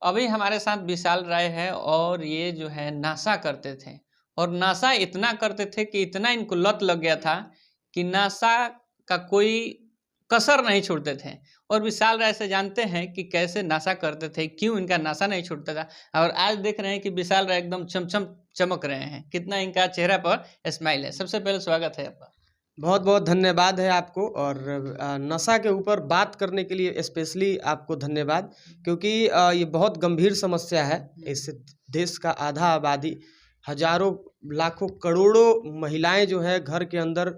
अभी हमारे साथ विशाल राय है और ये जो है नशा करते थे और नशा इतना करते थे कि इतना इनको लत लग गया था कि नशा का कोई कसर नहीं छोड़ते थे। और विशाल राय से जानते हैं कि कैसे नशा करते थे, क्यों इनका नशा नहीं छूटता था। और आज देख रहे हैं कि विशाल राय एकदम चमचम चमक रहे हैं, कितना इनका चेहरा पर स्माइल है। सबसे पहले स्वागत है आपका। बहुत बहुत धन्यवाद है आपको। और नशा के ऊपर बात करने के लिए स्पेशली आपको धन्यवाद, क्योंकि ये बहुत गंभीर समस्या है। इससे देश का आधा आबादी, हजारों लाखों करोड़ों महिलाएं जो है घर के अंदर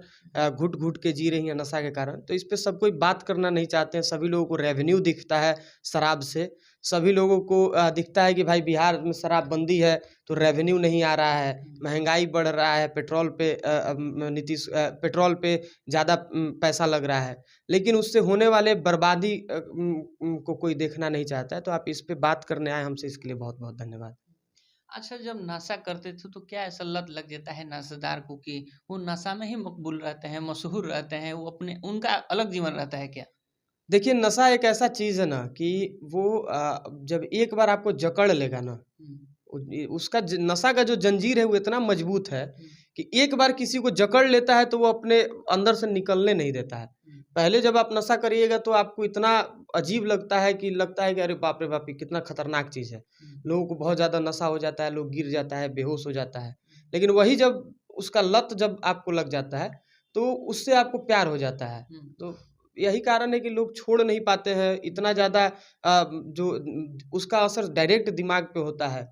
घुट घुट के जी रही हैं नशा के कारण। तो इस पे सब कोई बात करना नहीं चाहते हैं। सभी लोगों को रेवेन्यू दिखता है शराब से। सभी लोगों को दिखता है कि भाई बिहार में शराबबंदी है तो रेवेन्यू नहीं आ रहा है, महंगाई बढ़ रहा है, पेट्रोल पे पेट्रोल पे ज़्यादा पैसा लग रहा है, लेकिन उससे होने वाले बर्बादी को कोई देखना नहीं चाहता है। तो आप इस पे बात करने आए हमसे, इसके लिए बहुत बहुत धन्यवाद। अच्छा, जब नशा करते थे तो क्या ऐसा लत लग जाता है नशेदार को कि वो नशा में ही मकबूल रहते हैं, मशहूर रहते हैं, वो अपने उनका अलग जीवन रहता है क्या? देखिए, नशा एक ऐसा चीज़ है ना कि वो जब एक बार आपको जकड़ लेगा ना, उसका नशा का जो जंजीर है वो इतना मजबूत है कि एक बार किसी को जकड़ लेता है तो वो अपने अंदर से निकलने नहीं देता है। पहले जब आप नशा करिएगा तो आपको इतना अजीब लगता है कि अरे बाप रे बाप, ये कितना खतरनाक चीज़ है। लोगों को बहुत ज़्यादा नशा हो जाता है, लोग गिर जाता है, बेहोश हो जाता है। लेकिन वही जब उसका लत जब आपको लग जाता है तो उससे आपको प्यार हो जाता है। तो यही कारण है कि लोग छोड़ नहीं पाते हैं। इतना ज़्यादा जो उसका असर डायरेक्ट दिमाग पे होता है।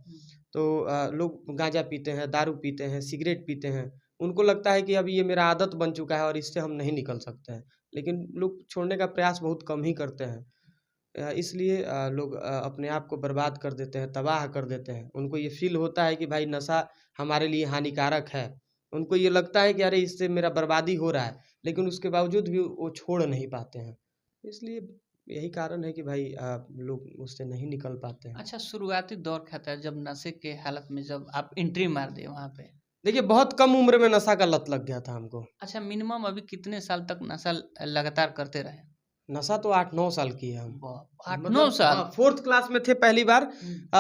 तो लोग गांजा पीते हैं, दारू पीते हैं, सिगरेट पीते हैं। उनको लगता है कि अब ये मेरा आदत बन चुका है और इससे हम नहीं निकल सकते हैं। लेकिन लोग छोड़ने का प्रयास बहुत कम ही करते हैं। इसलिए लोग अपने आप को बर्बाद कर देते हैं, तबाह कर देते हैं। उनको ये फ़ील होता है कि भाई नशा हमारे लिए हानिकारक है। उनको ये लगता है कि अरे इससे मेरा बर्बादी हो रहा है, लेकिन उसके बावजूद भी वो छोड़ नहीं पाते हैं। इसलिए यही कारण है कि भाई लोग उससे नहीं निकल पाते हैं। अच्छा, शुरुआती दौर क्या था जब नशे के हालत में जब आप एंट्री मार दिए वहाँ पे? देखिए, बहुत कम उम्र में नशा का लत लग गया था हमको। अच्छा, मिनिमम अभी कितने साल तक नशा लगातार करते रहे? नशा तो 8-9 साल किए हम। वाह! 8-9 मतलब साल? हाँ, 4th क्लास में थे पहली बार।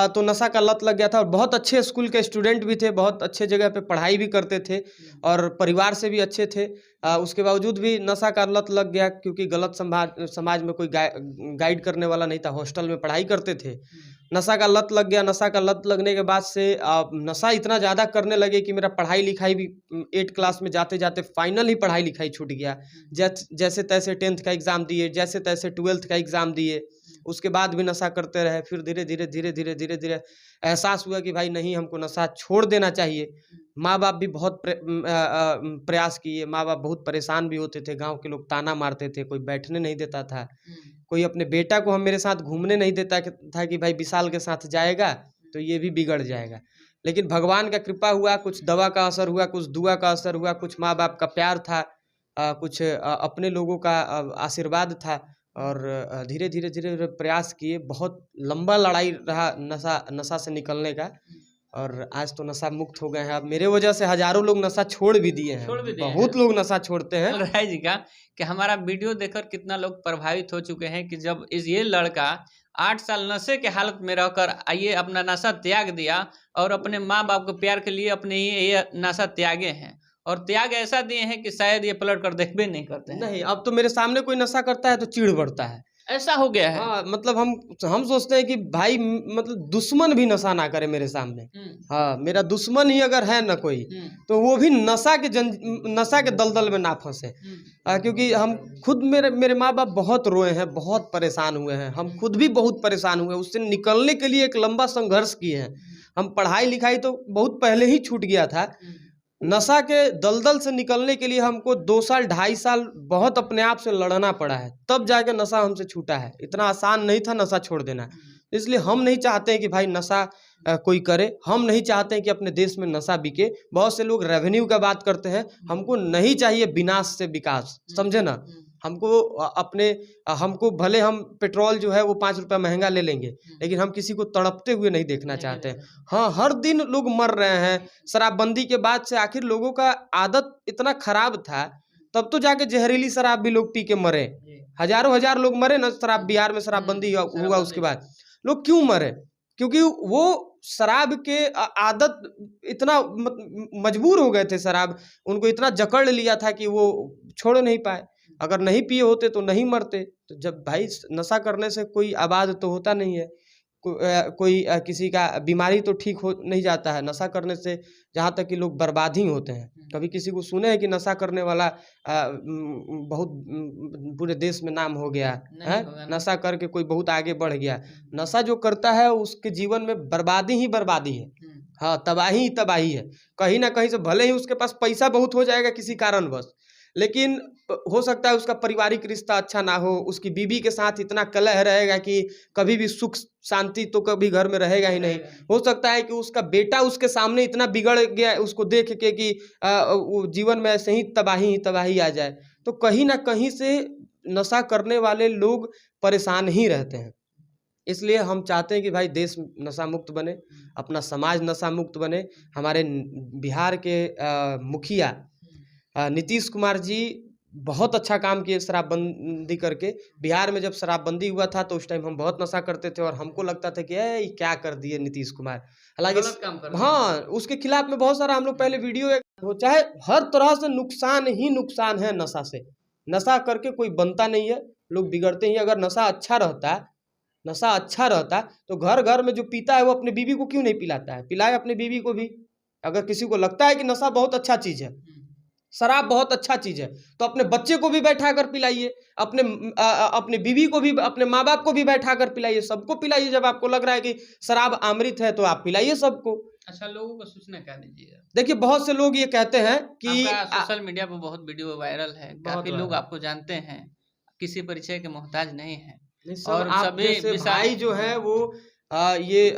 तो नशा का लत लग गया था और बहुत अच्छे स्कूल के स्टूडेंट भी थे, बहुत अच्छे जगह पे पढ़ाई भी करते थे और परिवार से भी अच्छे थे। उसके बावजूद भी नशा का लत लग गया, क्योंकि गलत समाज में कोई गाइड करने वाला नहीं था। हॉस्टल में पढ़ाई करते थे, नशा का लत लग गया। नशा का लत लगने के बाद से नशा इतना ज़्यादा करने लगे कि मेरा पढ़ाई लिखाई भी 8 क्लास में जाते जाते फाइनल ही पढ़ाई लिखाई छूट गया। जैसे तैसे 10th का एग्ज़ाम दिए, जैसे तैसे 12th का एग्ज़ाम दिए। उसके बाद भी नशा करते रहे। फिर धीरे धीरे धीरे धीरे धीरे धीरे एहसास हुआ कि भाई नहीं, हमको नशा छोड़ देना चाहिए। माँ बाप भी बहुत प्रयास किए। माँ बाप बहुत परेशान भी होते थे, गांव के लोग ताना मारते थे, कोई बैठने नहीं देता था। कोई अपने बेटा को हम मेरे साथ घूमने नहीं देता था कि भाई विशाल के साथ जाएगा तो ये भी बिगड़ जाएगा। लेकिन भगवान का कृपा हुआ, कुछ दवा का असर हुआ, कुछ दुआ का असर हुआ, कुछ माँ बाप का प्यार था, कुछ अपने लोगों का आशीर्वाद था। और धीरे धीरे धीरे धीरे प्रयास किए। बहुत लंबा लड़ाई रहा नशा से निकलने का। और आज तो नशा मुक्त हो गए हैं। अब मेरे वजह से हजारों लोग नशा छोड़ भी दिए हैं। बहुत लोग नशा छोड़ते हैं। राय जी का कि हमारा वीडियो देखकर कितना लोग प्रभावित हो चुके हैं कि जब ये लड़का 8 साल नशे के हालत में रहकर ये अपना नशा त्याग दिया और अपने माँ बाप के प्यार के लिए अपने ये नशा त्यागे हैं और त्याग ऐसा दिए हैं कि शायद ये पलट कर देखबे नहीं करते हैं। नहीं, अब तो मेरे सामने कोई नशा करता है तो चिढ़ बढ़ता है। ऐसा हो गया है। हाँ, मतलब हम सोचते हैं कि भाई मतलब दुश्मन भी नशा ना करे मेरे सामने। हाँ, मेरा दुश्मन ही अगर है ना कोई, तो वो भी नशा के दलदल में ना फंसे। क्योंकि हम खुद मेरे माँ बाप बहुत रोए हैं, बहुत परेशान हुए हैं। हम खुद भी बहुत परेशान हुए, उससे निकलने के लिए एक लंबा संघर्ष किए हैं। हम पढ़ाई लिखाई तो बहुत पहले ही छूट गया था। नशा के दलदल से निकलने के लिए हमको 2 साल 2.5 साल बहुत अपने आप से लड़ना पड़ा है, तब जाके नशा हमसे छूटा है। इतना आसान नहीं था नशा छोड़ देना। इसलिए हम नहीं चाहते हैं कि भाई नशा कोई करे। हम नहीं चाहते हैं कि अपने देश में नशा बिके। बहुत से लोग रेवेन्यू का बात करते हैं, हमको नहीं चाहिए विनाश से विकास, समझे ना। हमको भले हम पेट्रोल जो है वो 5 रुपया महंगा ले लेंगे, लेकिन हम किसी को तड़पते हुए नहीं देखना चाहते हैं। हाँ, हर दिन लोग मर रहे हैं। शराबबंदी के बाद से आखिर लोगों का आदत इतना खराब था, तब तो जाके जहरीली शराब भी लोग पी के मरे। हजारों हजार लोग मरे ना। बिहार में शराबबंदी हुआ उसके बाद लोग क्यों मरे? क्योंकि वो शराब के आदत इतना मजबूर हो गए थे, शराब उनको इतना जकड़ लिया था कि वो छोड़ नहीं पाए। अगर नहीं पिए होते तो नहीं मरते। तो जब भाई नशा करने से कोई आबाद तो होता नहीं है, कोई किसी का बीमारी तो ठीक हो नहीं जाता है। नशा करने से जहाँ तक कि लोग बर्बाद ही होते हैं। कभी किसी को सुने हैं कि नशा करने वाला बहुत पूरे देश में नाम हो गया है? नशा करके कोई बहुत आगे बढ़ गया। नशा जो करता है उसके जीवन में बर्बादी ही बर्बादी है। हाँ, तबाही ही तबाही है। कहीं ना कहीं से भले ही उसके पास पैसा बहुत हो जाएगा किसी कारणवश, लेकिन हो सकता है उसका पारिवारिक रिश्ता अच्छा ना हो, उसकी बीवी के साथ इतना कलह रहेगा कि कभी भी सुख शांति तो कभी घर में रहेगा ही नहीं। हो सकता है कि उसका बेटा उसके सामने इतना बिगड़ गया उसको देख के कि वो जीवन में ऐसे ही तबाही आ जाए। तो कहीं ना कहीं से नशा करने वाले लोग परेशान ही रहते हैं। इसलिए हम चाहते हैं कि भाई देश नशा मुक्त बने, अपना समाज नशा मुक्त बने। हमारे बिहार के मुखिया नीतीश कुमार जी बहुत अच्छा काम किए शराबबंदी करके। बिहार में जब शराबबंदी हुआ था तो उस टाइम हम बहुत नशा करते थे और हमको लगता था कि ये क्या कर दिए नीतीश कुमार। हालांकि हाँ, उसके खिलाफ में बहुत सारा हम लोग पहले वीडियो हो, चाहे हर तरह से नुकसान ही नुकसान है नशा से। नशा करके कोई बनता नहीं है, लोग बिगड़ते ही। अगर नशा अच्छा रहता तो घर घर में जो पीता है वो अपने बीवी को क्यों नहीं पिलाता है? पिलाए अपने बीवी को भी। अगर किसी को लगता है कि नशा बहुत अच्छा चीज है, शराब बहुत अच्छा चीज है, तो अपने बच्चे को भी बैठा कर पिलाइए, अपने बीवी को भी, अपने माँ बाप को भी बैठा कर पिलाइए, सबको पिलाइए। जब आपको लग रहा है कि शराब अमृत है तो आप पिलाइए सबको। अच्छा, लोगों को सूचना क्या दीजिएगा? देखिए, बहुत से लोग ये कहते हैं कि सोशल मीडिया पर बहुत वीडियो वायरल है, काफी लोग आपको जानते हैं, किसी परिचय के मोहताज नहीं है। और सभी भाई जो है वो ये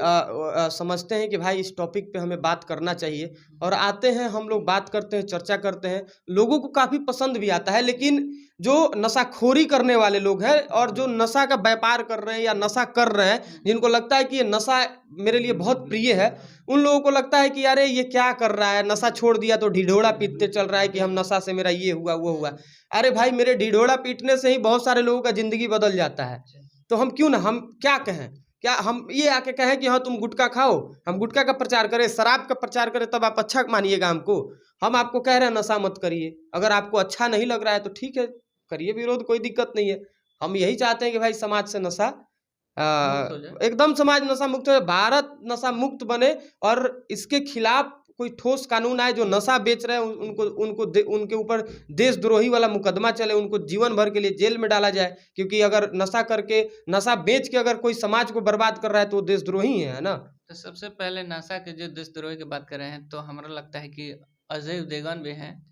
समझते हैं कि भाई इस टॉपिक पे हमें बात करना चाहिए, और आते हैं, हम लोग बात करते हैं, चर्चा करते हैं, लोगों को काफ़ी पसंद भी आता है। लेकिन जो नशाखोरी करने वाले लोग हैं और जो नशा का व्यापार कर रहे हैं या नशा कर रहे हैं, जिनको लगता है कि ये नशा मेरे लिए बहुत प्रिय है, उन लोगों को लगता है कि अरे ये क्या कर रहा है, नशा छोड़ दिया तो ढिढोरा पीटते चल रहा है कि हम नशा से मेरा ये हुआ वो हुआ। अरे भाई, मेरे ढिढोरा पीटने से ही बहुत सारे लोगों का जिंदगी बदल जाता है। तो हम क्यों ना, हम क्या कहें, क्या हम ये आके कहें कि हाँ तुम गुटखा खाओ, हम गुटखा का प्रचार करें, शराब का प्रचार करें, तब आप अच्छा मानिएगा हमको? हम आपको कह रहे हैं नशा मत करिए। अगर आपको अच्छा नहीं लग रहा है तो ठीक है, करिए विरोध, कोई दिक्कत नहीं है। हम यही चाहते हैं कि भाई समाज से नशा एकदम समाज नशा मुक्त हो, भारत नशा मुक्त बने, और इसके खिलाफ कोई ठोस कानून आए। जो नशा बेच रहे हैं उनके ऊपर देशद्रोही वाला मुकदमा चले, उनको जीवन भर के लिए जेल में डाला जाए। क्योंकि अगर नशा बेच के अगर कोई समाज को बर्बाद कर रहा है तो वो देशद्रोही है ना। तो सबसे पहले नशा के जो देशद्रोही की बात कर रहे हैं, तो हमारा लगता है कि अजय देवगन भी हैं,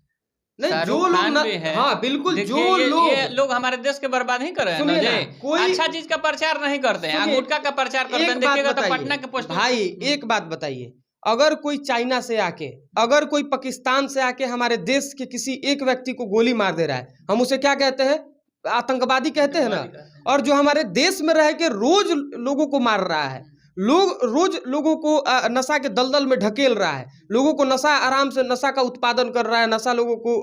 नहीं, जो लोग भी हैं, हाँ बिल्कुल, जो ये लोग हमारे देश के बर्बाद नहीं कर रहे हैं ना, कोई अच्छा चीज का प्रचार नहीं करते हैं, गुटखा का प्रचार करते हैं। देखिएगा तो पटना के पोस्ट। भाई एक बात बताइए, अगर कोई चाइना से आके, अगर कोई पाकिस्तान से आके हमारे देश के किसी एक व्यक्ति को गोली मार दे रहा है, हम उसे क्या कहते हैं? आतंकवादी कहते हैं ना। और जो हमारे देश में रह के रोज लोगों को मार रहा है, रोज लोगों को नशा के दलदल में ढकेल रहा है, लोगों को नशा, आराम से नशा का उत्पादन कर रहा है, नशा लोगों को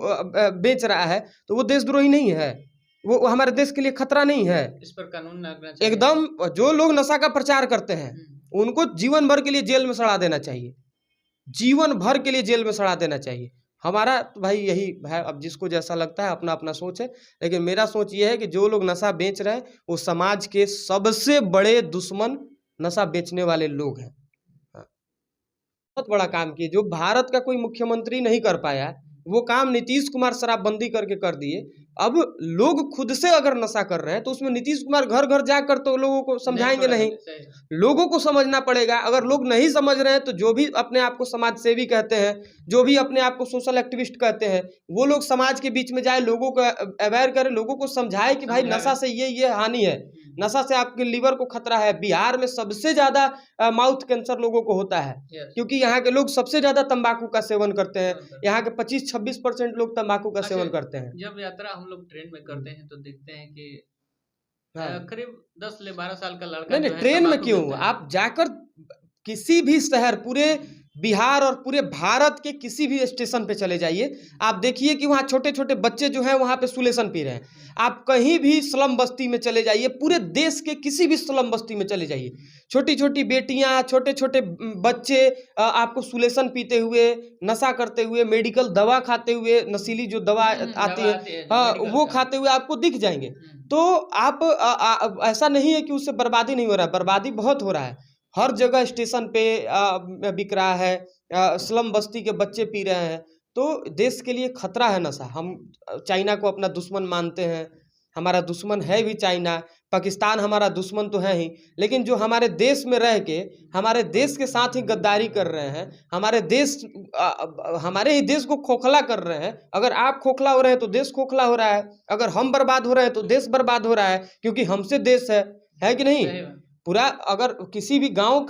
बेच रहा है, तो वो देशद्रोही नहीं है? वो हमारे देश के लिए खतरा नहीं है? इस पर कानून लगना चाहिए। एकदम, जो लोग नशा का प्रचार करते हैं उनको जीवन भर के लिए जेल में सड़ा देना चाहिए, जीवन भर के लिए जेल में सड़ा देना चाहिए। हमारा तो भाई यही है, अब जिसको जैसा लगता है अपना अपना सोच है। लेकिन मेरा सोच ये है कि जो लोग नशा बेच रहे हैं वो समाज के सबसे बड़े दुश्मन नशा बेचने वाले लोग हैं। बहुत बड़ा काम किए, जो भारत का कोई मुख्यमंत्री नहीं कर पाया वो काम नीतीश कुमार शराबबंदी करके कर दिए। अब लोग खुद से अगर नशा कर रहे हैं तो उसमें नीतीश कुमार घर घर जाकर तो लोगों को समझाएंगे नहीं, लोगों को समझना पड़ेगा। अगर लोग नहीं समझ रहे हैं तो जो भी अपने आप को समाज सेवी कहते हैं, जो भी अपने आप को सोशल एक्टिविस्ट कहते हैं, वो लोग समाज के बीच में जाए, लोगों को अवेयर करे, लोगों को समझाए कि भाई नशा से ये हानि है, नशा से आपके लीवर को खतरा है। बिहार में सबसे ज्यादा माउथ कैंसर लोगों को होता है, क्योंकि यहाँ के लोग सबसे ज्यादा तंबाकू का सेवन करते हैं। यहाँ के 25-26% लोग तंबाकू का सेवन करते हैं। जब यात्रा हम लोग ट्रेन में करते हैं तो देखते हैं कि करीब 10 से 12 साल का लड़का नहीं, ट्रेन में क्यों, आप जाकर किसी भी शहर, पूरे बिहार और पूरे भारत के किसी भी स्टेशन पे चले जाइए, आप देखिए कि वहाँ छोटे छोटे बच्चे जो हैं वहाँ पे सुलेशन पी रहे हैं। आप कहीं भी स्लम बस्ती में चले जाइए, पूरे देश के किसी भी स्लम बस्ती में चले जाइए, छोटी छोटी बेटियाँ, छोटे छोटे बच्चे आपको सुलेशन पीते हुए, नशा करते हुए, मेडिकल दवा खाते हुए, नशीली जो दवा आती है, हाँ, वो खाते हुए आपको दिख जाएंगे। तो आप ऐसा नहीं है कि उससे बर्बादी नहीं हो रहा है, बर्बादी बहुत हो रहा है। हर जगह स्टेशन पे बिक रहा है, स्लम बस्ती के बच्चे पी रहे हैं। तो देश के लिए खतरा है नशा। हम चाइना को अपना दुश्मन मानते हैं, हमारा दुश्मन है भी चाइना, पाकिस्तान हमारा दुश्मन तो है ही, लेकिन जो हमारे देश में रह के हमारे देश के साथ ही गद्दारी कर रहे हैं, हमारे ही देश को खोखला कर रहे हैं। अगर आप खोखला हो रहे हैं तो देश खोखला हो रहा है, अगर हम बर्बाद हो रहे हैं तो देश बर्बाद हो रहा है, क्योंकि हमसे देश है कि नहीं? पूरा अगर किसी भी गांव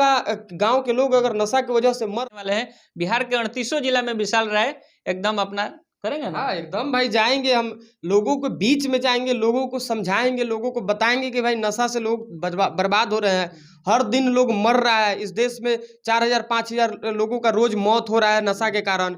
के लोग अगर नशा की वजह से मर वाले हैं, बिहार के 38 जिला में विशाल राय एकदम अपना करेंगे ना। हाँ, एकदम भाई, जाएंगे हम, लोगों के बीच में जाएंगे, लोगों को समझाएंगे, लोगों को बताएंगे कि भाई नशा से लोग बर्बाद हो रहे हैं। हर दिन लोग मर रहा है इस देश में, 4000 5000 लोगों का रोज मौत हो रहा है नशा के कारण।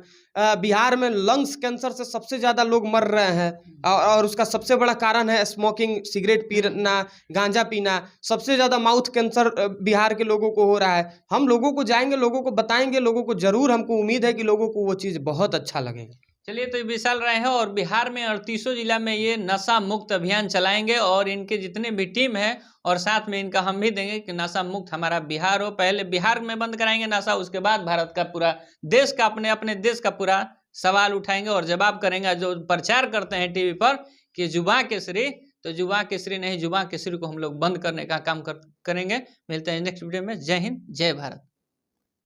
बिहार में लंग्स कैंसर से सबसे ज़्यादा लोग मर रहे हैं, और उसका सबसे बड़ा कारण है स्मोकिंग, सिगरेट पीना, गांजा पीना। सबसे ज़्यादा माउथ कैंसर बिहार के लोगों को हो रहा है। हम लोगों को जाएंगे, लोगों को बताएंगे, लोगों को जरूर, हमको उम्मीद है कि लोगों को वो चीज़ बहुत अच्छा लगेगा। चलिए, तो विशाल राय है और बिहार में 38 जिला में ये नशा मुक्त अभियान चलाएंगे, और इनके जितने भी टीम है और साथ में इनका हम भी देंगे कि नशा मुक्त हमारा बिहार हो। पहले बिहार में बंद कराएंगे नशा, उसके बाद भारत का पूरा देश का, अपने देश का पूरा सवाल उठाएंगे और जवाब करेंगे। जो प्रचार करते हैं टीवी पर कि जुबां केसरी, तो जुबां केसरी नहीं, जुबां केसरी को हम लोग बंद करने का काम करेंगे। मिलते हैं नेक्स्ट वीडियो में। जय हिंद, जय भारत।